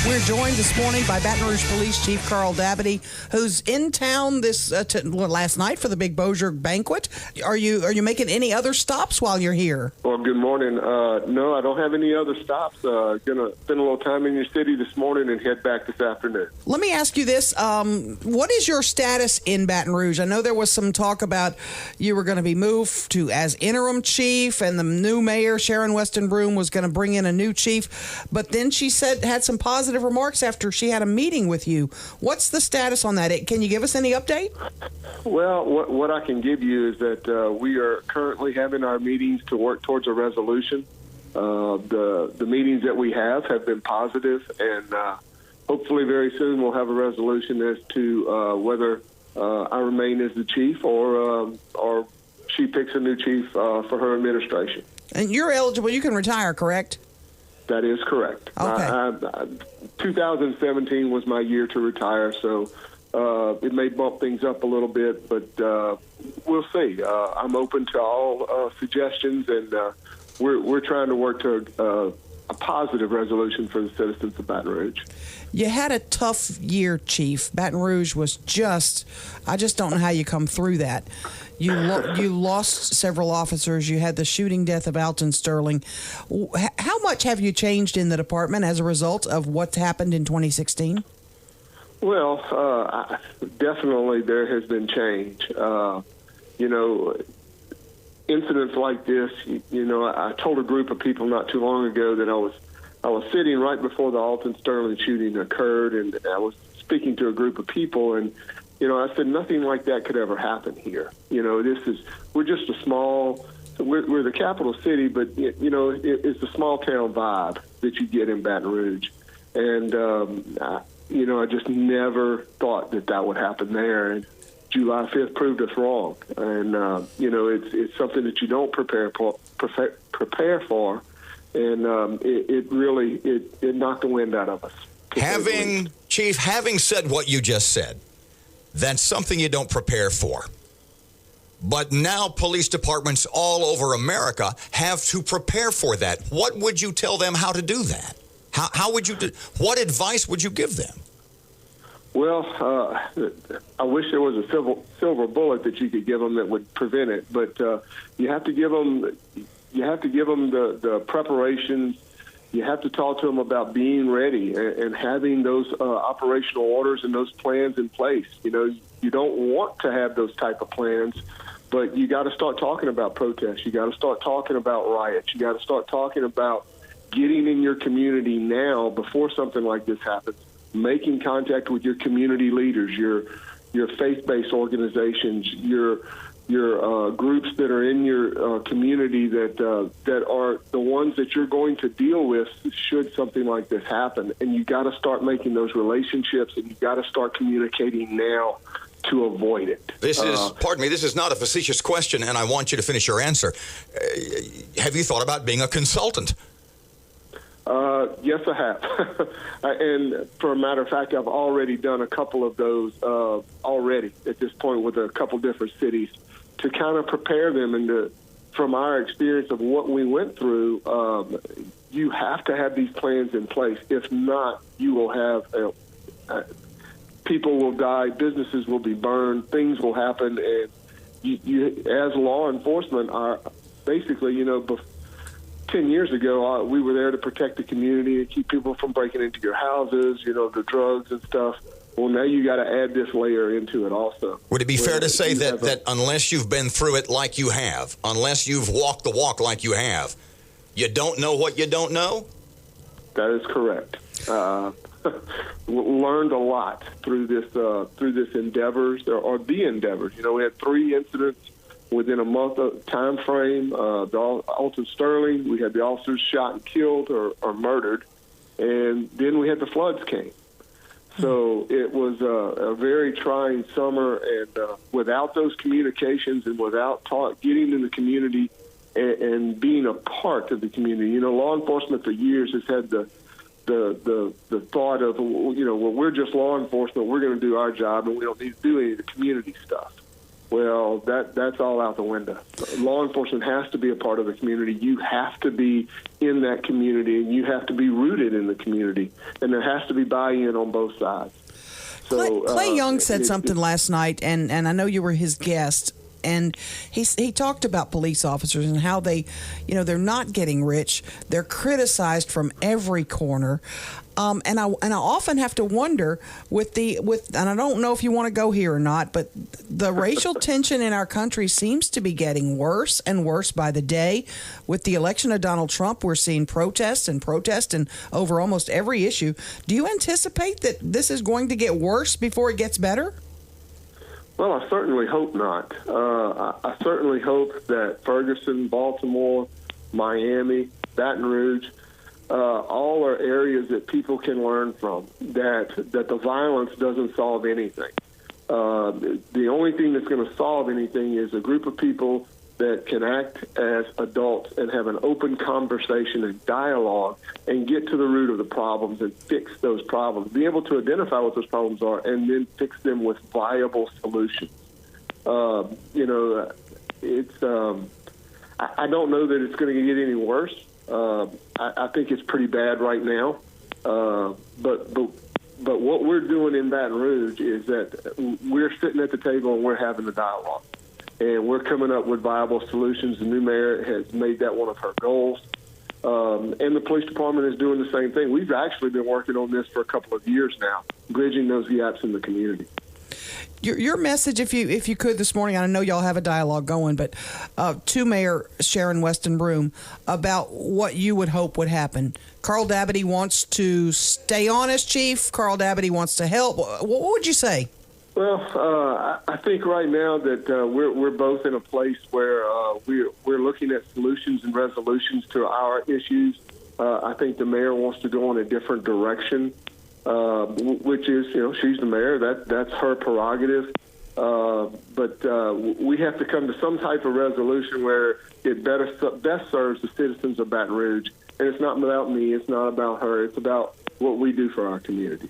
We're joined this morning by Baton Rouge Police Chief Carl Dabadie, who's in town this last night for the big Bossier banquet. Are you making any other stops while you're here? Well, good morning. No, I don't have any other stops. Gonna spend a little time in your city this morning and head back this afternoon. Let me ask you this: what is your status in Baton Rouge? I know there was some talk about you were going to be moved to as interim chief, and the new mayor Sharon Westenberg was going to bring in a new chief, but then she had some positive remarks after she had a meeting with you. What's the status on that? Can you give us any update? Well, what I can give you is that we are currently having our meetings to work towards a resolution. The meetings that we have been positive, and hopefully very soon we'll have a resolution as to whether I remain as the chief or she picks a new chief for her administration. And you're eligible. You can retire, correct? That is correct. Okay. 2017 was my year to retire, so it may bump things up a little bit, but we'll see. I'm open to all suggestions, and we're trying to work to a positive resolution for the citizens of Baton Rouge. You had a tough year, Chief. Baton Rouge was I just don't know how you come through that. You lost several officers. You had the shooting death of Alton Sterling. How much have you changed in the department as a result of what's happened in 2016? Well, definitely there has been change. Incidents like this, I told a group of people not too long ago that I was sitting right before the Alton Sterling shooting occurred, and I was speaking to a group of people, and I said nothing like that could ever happen here. We're just we're the capital city, but it's the small town vibe that you get in Baton Rouge, and I just never thought that would happen there. And July 5th proved us wrong, and it's something that you don't prepare for, and it really knocked the wind out of us. Having said what you just said, that's something you don't prepare for. But now police departments all over America have to prepare for that. What would you tell them how to do that? How would you what advice would you give them? Well, I wish there was a silver bullet that you could give them that would prevent it, but you have to give them the preparations. You have to talk to them about being ready and having those operational orders and those plans in place. You don't want to have those type of plans, but you got to start talking about protests. You got to start talking about riots. You got to start talking about getting in your community now before something like this happens. Making contact with your community leaders, your faith-based organizations, your groups that are in your community that are the ones that you're going to deal with should something like this happen. And you got to start making those relationships, and you got to start communicating now to avoid it. This is not a facetious question, and I want you to finish your answer. Have you thought about being a consultant? Yes, I have. And for a matter of fact, I've already done a couple of those already at this point with a couple different cities to kind of prepare them. And from our experience of what we went through, you have to have these plans in place. If not, you will have people will die, businesses will be burned, things will happen. And you as law enforcement are basically, 10 years ago, we were there to protect the community and keep people from breaking into your houses, the drugs and stuff. Well, now you got to add this layer into it also. Would it be fair to say that unless you've been through it like you have, unless you've walked the walk like you have, you don't know what you don't know? That is correct. Learned a lot through this endeavors, or the endeavors. We had 3 incidents within a month of time frame. The Alton Sterling, we had the officers shot and killed or murdered, and then we had the floods came. So it was a very trying summer, and without those communications and without getting in the community and being a part of the community, law enforcement for years has had the thought of, we're just law enforcement, we're going to do our job, and we don't need to do any of the community stuff. Well, that's all out the window. Law enforcement has to be a part of the community. You have to be in that community, and you have to be rooted in the community, and there has to be buy-in on both sides. So, Clay Young said something last night, and I know you were his guest, and he talked about police officers and how they, they're not getting rich. They're criticized from every corner. And I often have to wonder and I don't know if you want to go here or not, but the racial tension in our country seems to be getting worse and worse by the day. With the election of Donald Trump, we're seeing protests and over almost every issue. Do you anticipate that this is going to get worse before it gets better? Well, I certainly hope not. I certainly hope that Ferguson, Baltimore, Miami, Baton Rouge, all are areas that people can learn from, that the violence doesn't solve anything. The only thing that's going to solve anything is a group of people that can act as adults and have an open conversation and dialogue and get to the root of the problems and fix those problems, be able to identify what those problems are and then fix them with viable solutions. I don't know that it's going to get any worse. I think it's pretty bad right now. But what we're doing in Baton Rouge is that we're sitting at the table and we're having a dialogue. And we're coming up with viable solutions. The new mayor has made that one of her goals. And the police department is doing the same thing. We've actually been working on this for a couple of years now, bridging those gaps in the community. Your message, if you could this morning, I know y'all have a dialogue going, but to Mayor Sharon Westenberg about what you would hope would happen. Carl Dabadie wants to stay on as chief. Carl Dabadie wants to help. What would you say? Well, I think right now that we're both in a place where we're looking at solutions and resolutions to our issues. I think the mayor wants to go in a different direction, which is, she's the mayor. That's her prerogative. But we have to come to some type of resolution where it best serves the citizens of Baton Rouge. And it's not about me. It's not about her. It's about what we do for our community.